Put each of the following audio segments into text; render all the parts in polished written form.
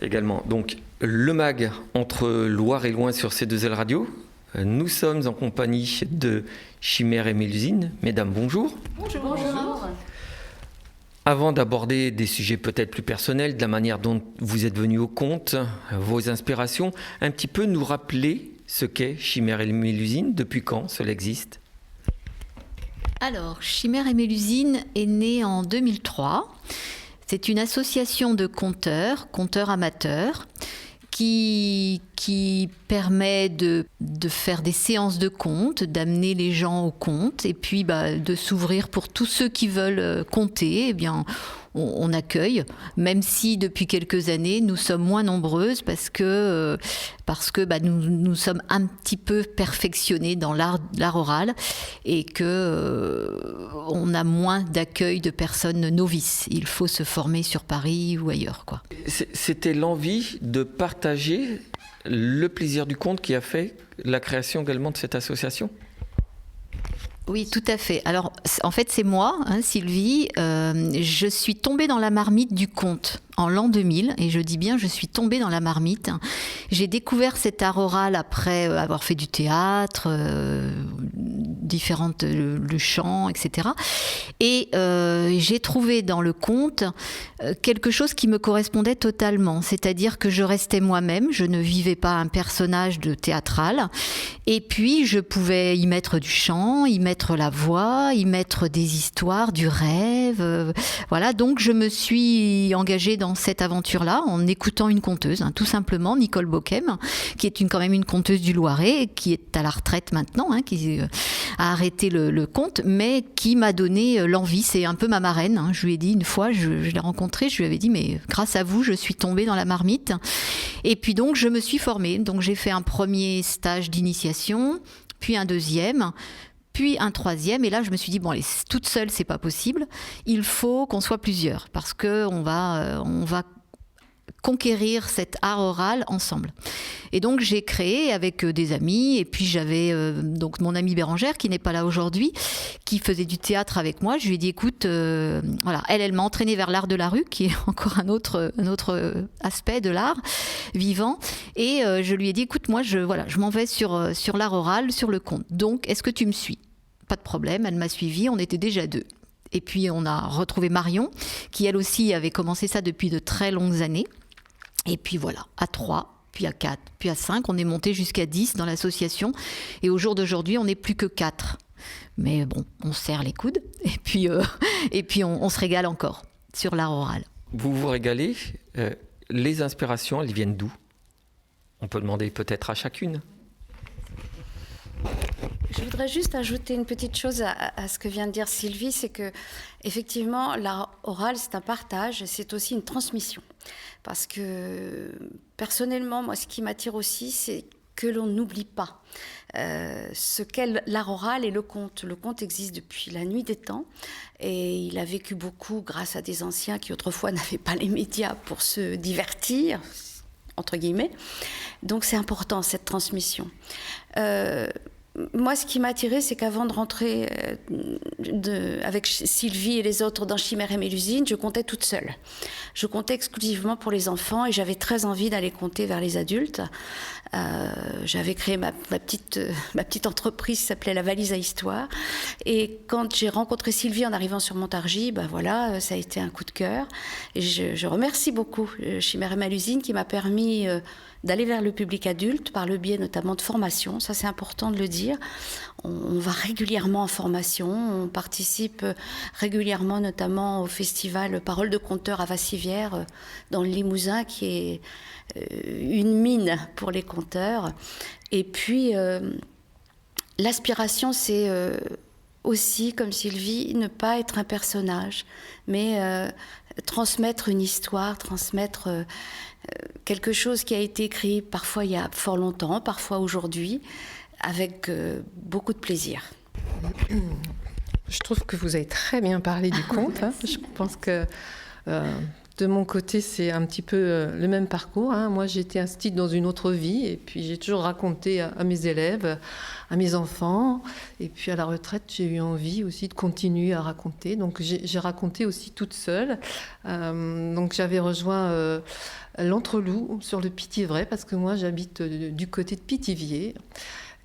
également. Donc, le MAG entre Loire et Loing sur C2L Radio. Nous sommes en compagnie de Chimère et Mélusine. Mesdames, bonjour. Bonjour. Bonjour. Avant d'aborder des sujets peut-être plus personnels, de la manière dont vous êtes venus au conte, vos inspirations, un petit peu nous rappeler ce qu'est Chimère et Mélusine, depuis quand cela existe? Alors, Chimère et Mélusine est née en 2003. C'est une association de conteurs amateurs, qui permet de faire des séances de contes, d'amener les gens au conte, et puis de s'ouvrir pour tous ceux qui veulent conter. Eh bien, on accueille, même si depuis quelques années nous sommes moins nombreuses parce que nous sommes un petit peu perfectionnés dans l'art oral et que on a moins d'accueil de personnes novices. Il faut se former sur Paris ou ailleurs, quoi. C'était l'envie de partager le plaisir du conte qui a fait la création également de cette association? Oui, tout à fait. Alors, en fait, c'est moi, Sylvie. Je suis tombée dans la marmite du conte en l'an 2000, et je dis bien, je suis tombée dans la marmite. J'ai découvert cet art oral après avoir fait du théâtre, le chant, etc. Et j'ai trouvé dans le conte quelque chose qui me correspondait totalement. C'est-à-dire que je restais moi-même, je ne vivais pas un personnage de théâtral. Et puis, je pouvais y mettre du chant, y mettre la voix, y mettre des histoires, du rêve. Voilà, donc je me suis engagée dans cette aventure-là en écoutant une conteuse, tout simplement, Nicole Bocquem, qui est quand même une conteuse du Loiret, qui est à la retraite maintenant, qui a arrêté le conte, mais qui m'a donné l'envie. C'est un peu ma marraine. Je lui ai dit une fois, je l'ai rencontrée, je lui avais dit, mais grâce à vous, je suis tombée dans la marmite. Et puis donc, je me suis formée. Donc, j'ai fait un premier stage d'initiation, puis un deuxième, puis un troisième, et là je me suis dit, bon allez, toute seule c'est pas possible, il faut qu'on soit plusieurs, parce qu'on va conquérir cet art oral ensemble. Et donc j'ai créé avec des amis, et puis j'avais donc mon amie Bérangère, qui n'est pas là aujourd'hui, qui faisait du théâtre avec moi. Je lui ai dit, écoute, voilà, elle m'a entraînée vers l'art de la rue, qui est encore un autre aspect de l'art vivant, et je lui ai dit, écoute, moi je m'en vais sur l'art oral, sur le conte. Donc, est-ce que tu me suis? Pas de problème, elle m'a suivie, on était déjà deux. Et puis on a retrouvé Marion, qui elle aussi avait commencé ça depuis de très longues années. Et puis voilà, à 3, puis à 4, puis à 5, on est monté jusqu'à 10 dans l'association. Et au jour d'aujourd'hui, on n'est plus que 4. Mais bon, on serre les coudes et puis on se régale encore sur l'art oral. Vous vous régalez. Les inspirations, elles viennent d'où? On peut demander peut-être à chacune. Je voudrais juste ajouter une petite chose à ce que vient de dire Sylvie, c'est que effectivement l'art oral c'est un partage, c'est aussi une transmission. Parce que personnellement, moi ce qui m'attire aussi, c'est que l'on n'oublie pas ce qu'est l'art oral et le conte. Le conte existe depuis la nuit des temps et il a vécu beaucoup grâce à des anciens qui autrefois n'avaient pas les médias pour se divertir, entre guillemets. Donc c'est important cette transmission. Moi, ce qui m'a attirée, c'est qu'avant de rentrer avec Sylvie et les autres dans Chimère et Mélusine, je comptais toute seule. Je comptais exclusivement pour les enfants et j'avais très envie d'aller compter vers les adultes. J'avais créé ma petite entreprise qui s'appelait La Valise à Histoire. Et quand j'ai rencontré Sylvie en arrivant sur Montargis, voilà, ça a été un coup de cœur. Et je remercie beaucoup Chimère et Mélusine qui m'a permis d'aller vers le public adulte par le biais notamment de formation. Ça, c'est important de le dire. On va régulièrement en formation. On participe régulièrement notamment au festival Paroles de Conteurs à Vassivière dans le Limousin, qui est une mine pour les conteurs. Et puis, l'aspiration, c'est aussi, comme Sylvie, ne pas être un personnage, mais transmettre une histoire, transmettre quelque chose qui a été écrit parfois il y a fort longtemps, parfois aujourd'hui, avec beaucoup de plaisir. Je trouve que vous avez très bien parlé du conte. Je pense que De mon côté, c'est un petit peu le même parcours. Moi, j'ai été instite dans une autre vie et puis j'ai toujours raconté à mes élèves, à mes enfants. Et puis à la retraite, j'ai eu envie aussi de continuer à raconter. Donc j'ai raconté aussi toute seule. Donc j'avais rejoint l'Entreloup sur le Pithiviers parce que moi, j'habite du côté de Pithiviers.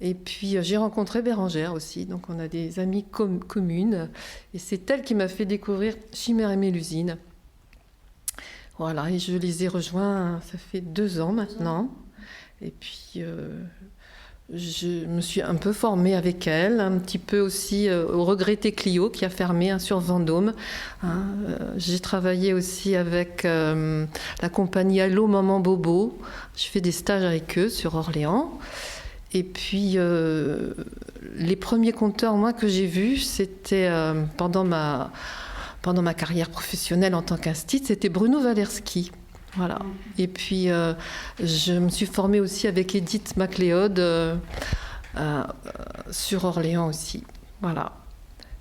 Et puis j'ai rencontré Bérangère aussi, donc on a des amies communes. Et c'est elle qui m'a fait découvrir Chimère et Mélusine. Voilà, et je les ai rejoints, ça fait 2 ans maintenant. Et puis, je me suis un peu formée avec elle, un petit peu aussi au regretté Clio qui a fermé sur Vendôme. J'ai travaillé aussi avec la compagnie Allô Maman Bobo. Je fais des stages avec eux sur Orléans. Et puis, les premiers conteurs, moi, que j'ai vus, c'était pendant ma carrière professionnelle en tant qu'instite, c'était Bruno Walewski. Voilà. Et puis, je me suis formée aussi avec Edith MacLeod sur Orléans aussi. Voilà.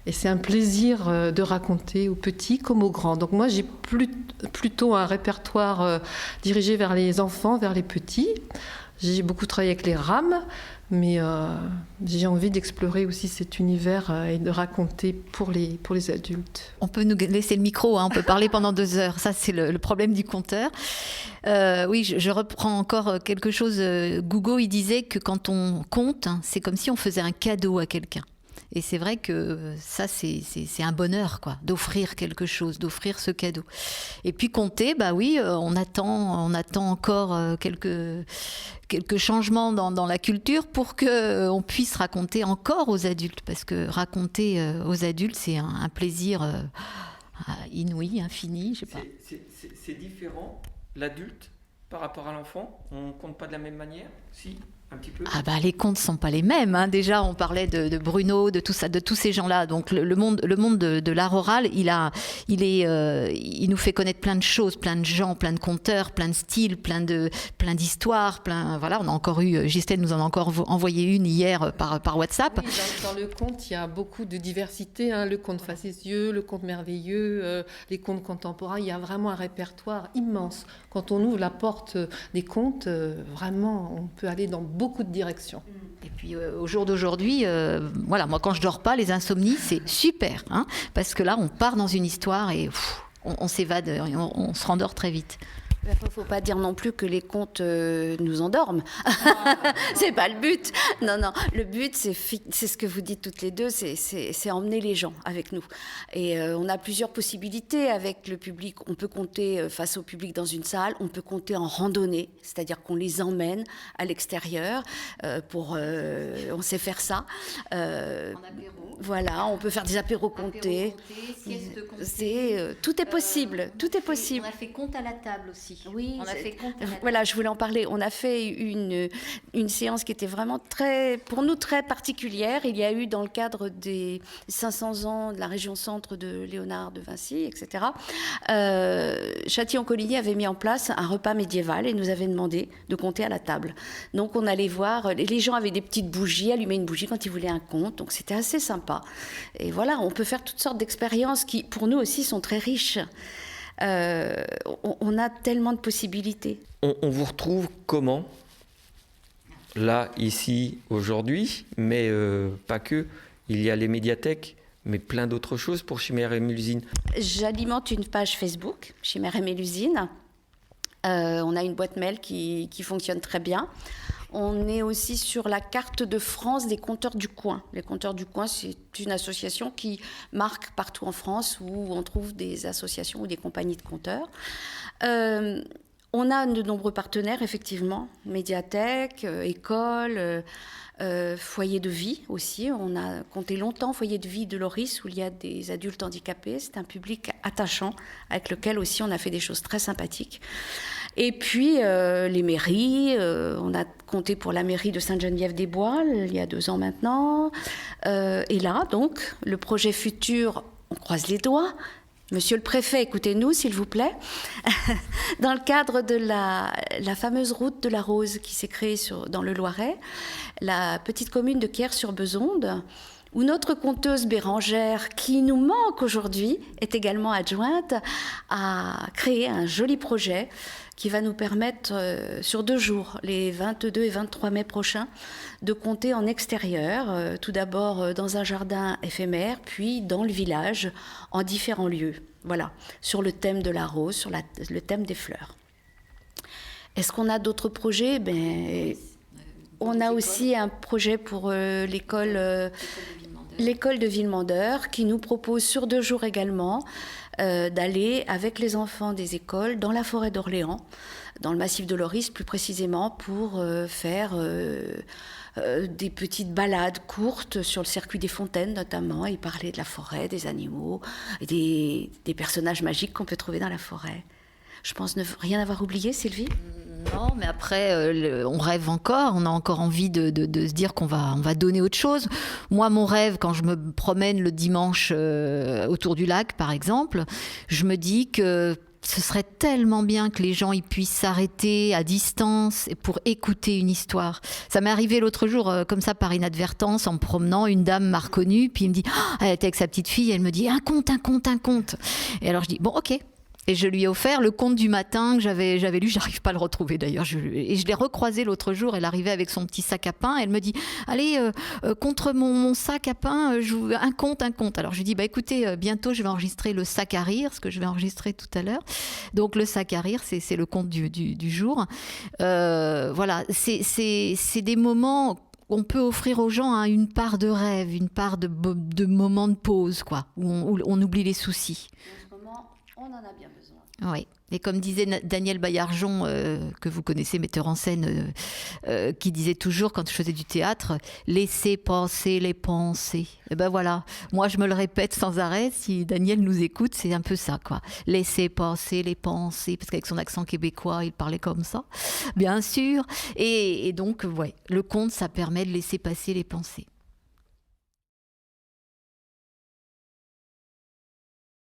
Et c'est un plaisir de raconter aux petits comme aux grands. Donc moi, j'ai plutôt un répertoire dirigé vers les enfants, vers les petits. J'ai beaucoup travaillé avec les rames, mais j'ai envie d'explorer aussi cet univers et de raconter pour les adultes. On peut nous laisser le micro, on peut parler pendant 2 heures. Ça, c'est le problème du conteur. Oui, je reprends encore quelque chose. Gougo, il disait que quand on compte, c'est comme si on faisait un cadeau à quelqu'un. Et c'est vrai que ça, c'est un bonheur, quoi, d'offrir quelque chose, d'offrir ce cadeau. Et puis compter, bah oui, on attend encore quelques changements dans la culture pour qu'on puisse raconter encore aux adultes. Parce que raconter aux adultes, c'est un plaisir inouï, infini, je sais pas. C'est différent, l'adulte, par rapport à l'enfant? On compte pas de la même manière? Si. Un petit peu. Ah bah les contes sont pas les mêmes. Déjà on parlait de Bruno, de tout ça, de tous ces gens-là. Donc le monde de l'art oral, il nous fait connaître plein de choses, plein de gens, plein de conteurs, plein de styles, plein d'histoires, voilà. On a encore eu, Gisèle nous en a encore envoyé une hier par WhatsApp. Oui, dans le conte, il y a beaucoup de diversité. Le conte facétieux, le conte merveilleux, les contes contemporains. Il y a vraiment un répertoire immense. Quand on ouvre la porte des contes, vraiment, on peut aller dans beaucoup de directions. Et puis au jour d'aujourd'hui, voilà, moi quand je dors pas, les insomnies, c'est super, parce que là on part dans une histoire et on s'évade, on se rendort très vite. Il ne faut pas dire non plus que les contes nous endorment. C'est pas le but. Non. Le but, c'est ce que vous dites toutes les deux, c'est emmener les gens avec nous. Et on a plusieurs possibilités avec le public. On peut compter face au public dans une salle, on peut compter en randonnée, c'est-à-dire qu'on les emmène à l'extérieur. On sait faire ça. En apéro. Voilà, on peut faire des apéros comptés. Tout est possible. Tout est possible. On a fait compte à la table aussi. Oui, on a fait compte à la table. Voilà, je voulais en parler. On a fait une séance qui était vraiment pour nous très particulière. Il y a eu dans le cadre des 500 ans de la région centre de Léonard de Vinci, etc. Châtillon-Coligny avait mis en place un repas médiéval et nous avait demandé de compter à la table. Donc on allait voir, les gens avaient des petites bougies, allumaient une bougie quand ils voulaient un conte. Donc c'était assez sympa. Et voilà, on peut faire toutes sortes d'expériences qui, pour nous aussi, sont très riches. On a tellement de possibilités. On vous retrouve comment? Là, ici, aujourd'hui, mais pas que. Il y a les médiathèques, mais plein d'autres choses pour Chimère et Mélusine. J'alimente une page Facebook, Chimère et Mélusine. On a une boîte mail qui fonctionne très bien. On est aussi sur la carte de France des Conteurs du Coin. Les Conteurs du Coin, c'est une association qui marque partout en France où on trouve des associations ou des compagnies de conteurs. On a de nombreux partenaires, effectivement, médiathèques, écoles, foyers de vie aussi. On a compté longtemps foyer de vie de Loris où il y a des adultes handicapés. C'est un public attachant avec lequel aussi on a fait des choses très sympathiques. Et puis les mairies, on a compté pour la mairie de Sainte-Geneviève-des-Bois il y a 2 ans maintenant. Et là, donc, le projet futur, on croise les doigts. Monsieur le préfet, écoutez-nous, s'il vous plaît. Dans le cadre de la fameuse route de la Rose qui s'est créée dans le Loiret, la petite commune de Quiers-sur-Besonde où notre conteuse Bérangère, qui nous manque aujourd'hui, est également adjointe, à créer un joli projet qui va nous permettre, sur 2 jours, les 22 et 23 mai prochains, de conter en extérieur, tout d'abord dans un jardin éphémère, puis dans le village, en différents lieux. Voilà, sur le thème de la rose, sur le thème des fleurs. Est-ce qu'on a d'autres projets ? On a aussi un projet pour l'école de Villemandeur, qui nous propose sur 2 jours également d'aller avec les enfants des écoles dans la forêt d'Orléans, dans le massif de Loris plus précisément, pour faire des petites balades courtes sur le circuit des fontaines notamment, et parler de la forêt, des animaux, et des personnages magiques qu'on peut trouver dans la forêt. Je pense ne rien avoir oublié, Sylvie ? Non, mais après, on rêve encore, on a encore envie de se dire on va donner autre chose. Moi, mon rêve, quand je me promène le dimanche autour du lac, par exemple, je me dis que ce serait tellement bien que les gens ils puissent s'arrêter à distance pour écouter une histoire. Ça m'est arrivé l'autre jour, comme ça, par inadvertance, en me promenant, une dame m'a reconnue, puis elle me dit, elle était avec sa petite fille, elle me dit, un conte. Et alors je dis, bon, ok. Et je lui ai offert le conte du matin que j'avais lu, j'arrive pas à le retrouver d'ailleurs. Et je l'ai recroisé l'autre jour, elle arrivait avec son petit sac à pain, elle me dit, allez, contre mon sac à pain, un conte. Alors je lui dis, écoutez, bientôt je vais enregistrer le sac à rire, ce que je vais enregistrer tout à l'heure. Donc le sac à rire, c'est le conte du jour. Voilà, c'est des moments on peut offrir aux gens une part de rêve, une part de moments de pause, quoi, où on oublie les soucis. En ce moment, on en a bien besoin. Oui, et comme disait Daniel Baillargeon, que vous connaissez, metteur en scène, qui disait toujours quand je faisais du théâtre, laissez passer les pensées. Et ben voilà, moi je me le répète sans arrêt, si Daniel nous écoute, c'est un peu ça, quoi. Laissez passer les pensées, parce qu'avec son accent québécois, il parlait comme ça, bien sûr. Et donc, ouais, le conte, ça permet de laisser passer les pensées.